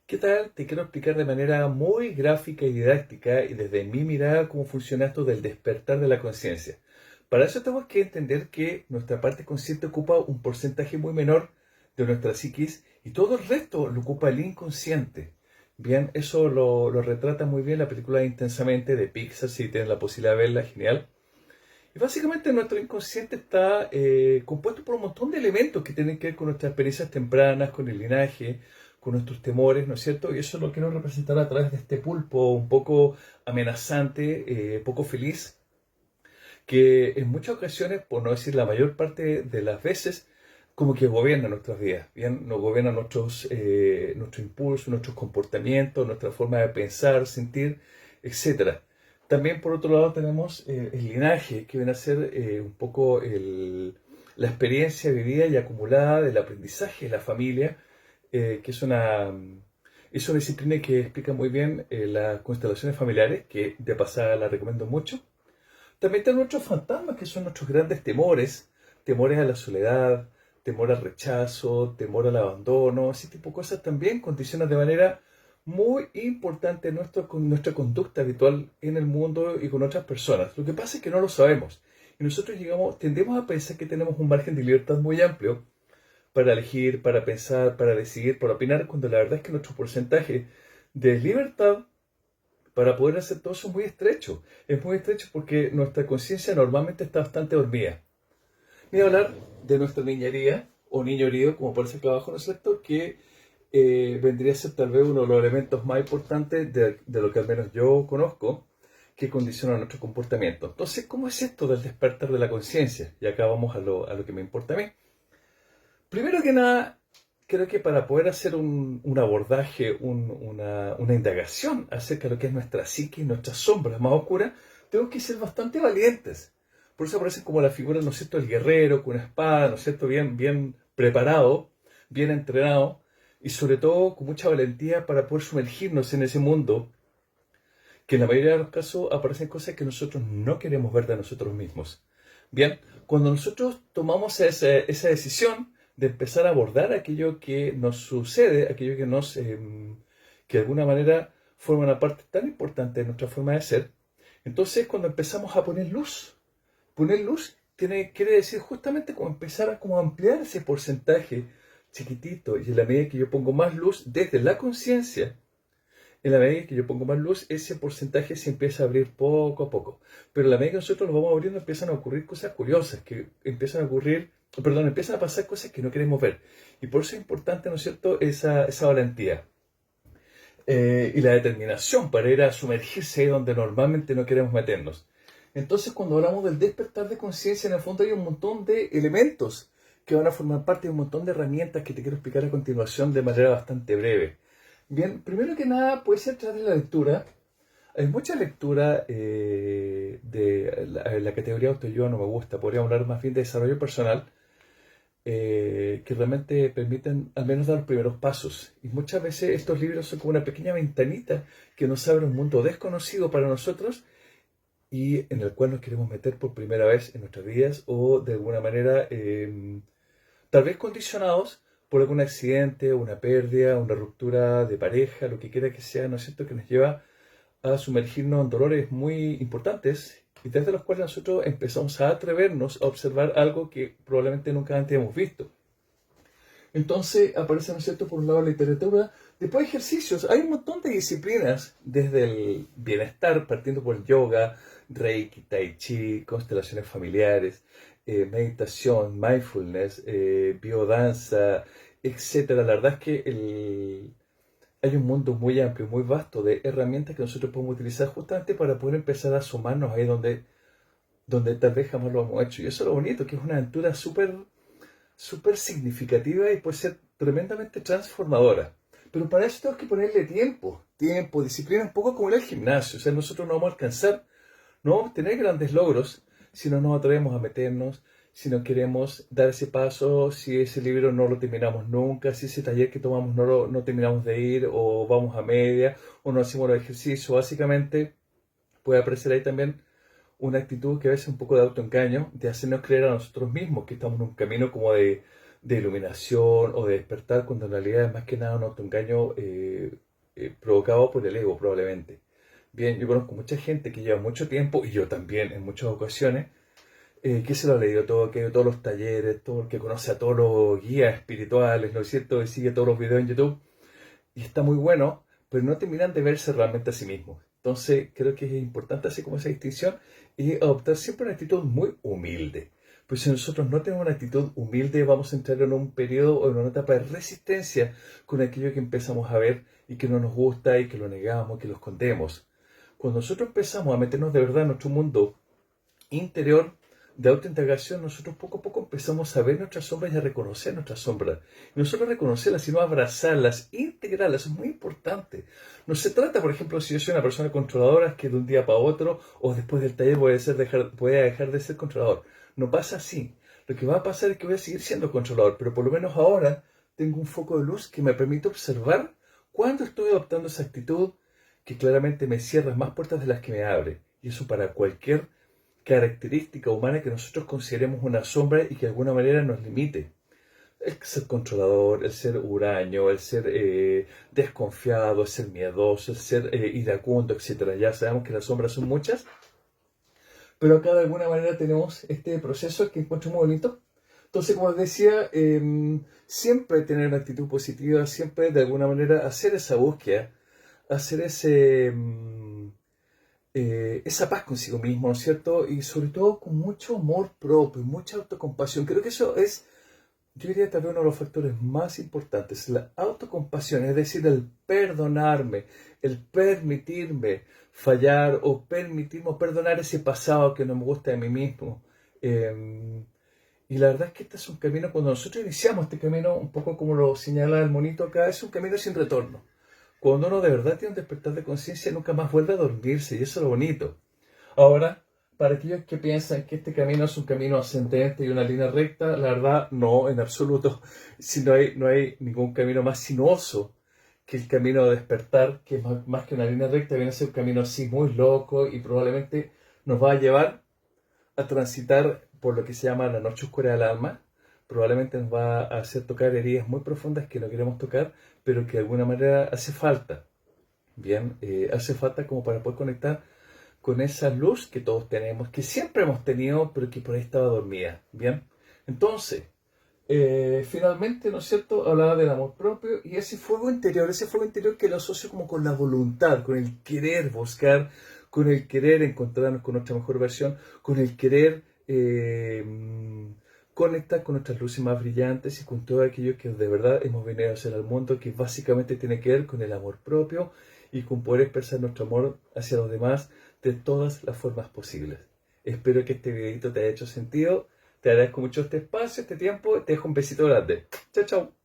¿Qué tal? Te quiero explicar de manera muy gráfica y didáctica y desde mi mirada cómo funciona esto del despertar de la conciencia. Para eso tenemos que entender que nuestra parte consciente ocupa un porcentaje muy menor de nuestra psiquis y todo el resto lo ocupa el inconsciente. Bien, eso lo retrata muy bien la película Intensamente de Pixar, si tienes la posibilidad de verla, genial. Y básicamente nuestro inconsciente está compuesto por un montón de elementos que tienen que ver con nuestras experiencias tempranas, con el linaje, con nuestros temores, ¿no es cierto? Y eso lo quiero representar a través de este pulpo un poco amenazante, poco feliz, que en muchas ocasiones, por no decir la mayor parte de las veces, como que gobierna nuestras vidas, ¿bien? Nos gobierna nuestros impulsos, nuestros comportamientos, nuestra forma de pensar, sentir, etcétera. También, por otro lado, tenemos el linaje, que viene a ser un poco la experiencia vivida y acumulada del aprendizaje de la familia, que es una disciplina que explica muy bien las constelaciones familiares, que de pasada la recomiendo mucho. También están nuestros fantasmas, que son nuestros grandes temores, temores a la soledad, temor al rechazo, temor al abandono, ese tipo de cosas también condicionan de manera muy importante nuestra conducta habitual en el mundo y con otras personas. Lo que pasa es que no lo sabemos. Y nosotros tendemos a pensar que tenemos un margen de libertad muy amplio para elegir, para pensar, para decidir, para opinar, cuando la verdad es que nuestro porcentaje de libertad para poder hacer todo eso es muy estrecho. Es muy estrecho porque nuestra conciencia normalmente está bastante dormida. Ni hablar de nuestra niñería o niño herido, como aparece acá abajo, ¿no es cierto? Que vendría a ser tal vez uno de los elementos más importantes de lo que al menos yo conozco, que condiciona nuestro comportamiento. Entonces, ¿cómo es esto del despertar de la conciencia? Y acá vamos a lo que me importa a mí. Primero que nada, creo que para poder hacer un abordaje, una indagación acerca de lo que es nuestra psique y nuestras sombras más oscuras, tenemos que ser bastante valientes. Por eso aparece como la figura, ¿no es cierto?, el guerrero con una espada, ¿no es cierto?, bien preparado, bien entrenado, y sobre todo con mucha valentía para poder sumergirnos en ese mundo, que en la mayoría de los casos aparecen cosas que nosotros no queremos ver de nosotros mismos. Bien, cuando nosotros tomamos esa decisión de empezar a abordar aquello que nos sucede, aquello que de alguna manera forma una parte tan importante de nuestra forma de ser, entonces cuando empezamos a poner luz quiere decir justamente como empezar a como ampliar ese porcentaje chiquitito, y en la medida que yo pongo más luz desde la conciencia, en la medida que yo pongo más luz, ese porcentaje se empieza a abrir poco a poco. Pero en la medida que nosotros lo vamos abriendo, empiezan a ocurrir cosas curiosas, que empiezan a pasar cosas que no queremos ver. Y por eso es importante, ¿no es cierto?, esa valentía y la determinación para ir a sumergirse ahí donde normalmente no queremos meternos. Entonces, cuando hablamos del despertar de conciencia, en el fondo hay un montón de elementos que van a formar parte de un montón de herramientas que te quiero explicar a continuación de manera bastante breve. Bien, primero que nada, puede ser a través de la lectura. Hay mucha lectura de la categoría autoayuda, no me gusta. Podría hablar más bien de desarrollo personal, que realmente permiten al menos dar los primeros pasos. Y muchas veces estos libros son como una pequeña ventanita que nos abre un mundo desconocido para nosotros y en el cual nos queremos meter por primera vez en nuestras vidas, o de alguna manera tal vez condicionados por algún accidente, una pérdida, una ruptura de pareja, lo que quiera que sea, ¿no es cierto?, que nos lleva a sumergirnos en dolores muy importantes y desde los cuales nosotros empezamos a atrevernos a observar algo que probablemente nunca antes hemos visto. Entonces aparece, ¿no es cierto?, por un lado la literatura, después ejercicios. Hay un montón de disciplinas, desde el bienestar, partiendo por el yoga, reiki, tai chi, constelaciones familiares, meditación, mindfulness, biodanza, etcétera. La verdad es que hay un mundo muy amplio, muy vasto de herramientas que nosotros podemos utilizar justamente para poder empezar a sumarnos ahí donde tal vez jamás lo hemos hecho. Y eso es lo bonito, que es una aventura súper significativa y puede ser tremendamente transformadora. Pero para eso tenemos que ponerle tiempo, disciplina, un poco como en el gimnasio. O sea, nosotros no vamos a alcanzar, no vamos a tener grandes logros si no nos atrevemos a meternos, si no queremos dar ese paso, si ese libro no lo terminamos nunca, si ese taller que tomamos no terminamos de ir, o vamos a media, o no hacemos los ejercicios. Básicamente puede aparecer ahí también una actitud que a veces es un poco de autoengaño, de hacernos creer a nosotros mismos que estamos en un camino como de iluminación o de despertar, cuando en realidad es más que nada un autoengaño provocado por el ego, probablemente. Bien, yo conozco mucha gente que lleva mucho tiempo, y yo también en muchas ocasiones, que se lo ha leído todo, que ha ido a todos los talleres, todo el que conoce a todos los guías espirituales, ¿no es cierto? Y sigue todos los videos en YouTube, y está muy bueno, pero no terminan de verse realmente a sí mismos. Entonces, creo que es importante hacer como esa distinción y adoptar siempre una actitud muy humilde. Pues si nosotros no tenemos una actitud humilde, vamos a entrar en un periodo o en una etapa de resistencia con aquello que empezamos a ver y que no nos gusta y que lo negamos, que lo escondemos. Cuando nosotros empezamos a meternos de verdad en nuestro mundo interior de autoindagación, nosotros poco a poco empezamos a ver nuestras sombras y a reconocer nuestras sombras. Y no solo reconocerlas, sino abrazarlas, integrarlas. Eso es muy importante. No se trata, por ejemplo, si yo soy una persona controladora, que de un día para otro o después del taller voy a dejar de ser controlador. No pasa así. Lo que va a pasar es que voy a seguir siendo controlador, pero por lo menos ahora tengo un foco de luz que me permite observar cuando estoy adoptando esa actitud que claramente me cierra más puertas de las que me abre. Y eso para cualquier característica humana que nosotros consideremos una sombra y que de alguna manera nos limite. El ser controlador, el ser huraño, el ser desconfiado, el ser miedoso, el ser iracundo, etc. Ya sabemos que las sombras son muchas, pero acá de alguna manera tenemos este proceso que encuentro muy bonito. Entonces, como les decía, siempre tener una actitud positiva, siempre de alguna manera hacer esa búsqueda, hacer esa paz consigo mismo, ¿no es cierto? Y sobre todo con mucho amor propio, mucha autocompasión. Creo que eso es, yo diría, tal vez uno de los factores más importantes, la autocompasión, es decir, el perdonarme, el permitirme fallar o permitirme o perdonar ese pasado que no me gusta de mí mismo. Y la verdad es que este es un camino, cuando nosotros iniciamos este camino, un poco como lo señala el monito acá, es un camino sin retorno. Cuando uno de verdad tiene un despertar de conciencia, nunca más vuelve a dormirse, y eso es lo bonito. Ahora, para aquellos que piensan que este camino es un camino ascendente y una línea recta, la verdad, no, en absoluto. Si no hay ningún camino más sinuoso que el camino de despertar, que es más que una línea recta, viene a ser un camino así muy loco y probablemente nos va a llevar a transitar por lo que se llama la noche oscura del alma. Probablemente nos va a hacer tocar heridas muy profundas que no queremos tocar, pero que de alguna manera hace falta. Bien, hace falta como para poder conectar con esa luz que todos tenemos, que siempre hemos tenido, pero que por ahí estaba dormida. Bien, entonces, finalmente, ¿no es cierto?, hablaba del amor propio y ese fuego interior que lo asocio como con la voluntad, con el querer buscar, con el querer encontrarnos con nuestra mejor versión, con el querer conectar con nuestras luces más brillantes y con todo aquello que de verdad hemos venido a hacer al mundo, que básicamente tiene que ver con el amor propio y con poder expresar nuestro amor hacia los demás de todas las formas posibles. Espero que este videito te haya hecho sentido. Te agradezco mucho este espacio, este tiempo. Te dejo un besito grande. Chao, chao.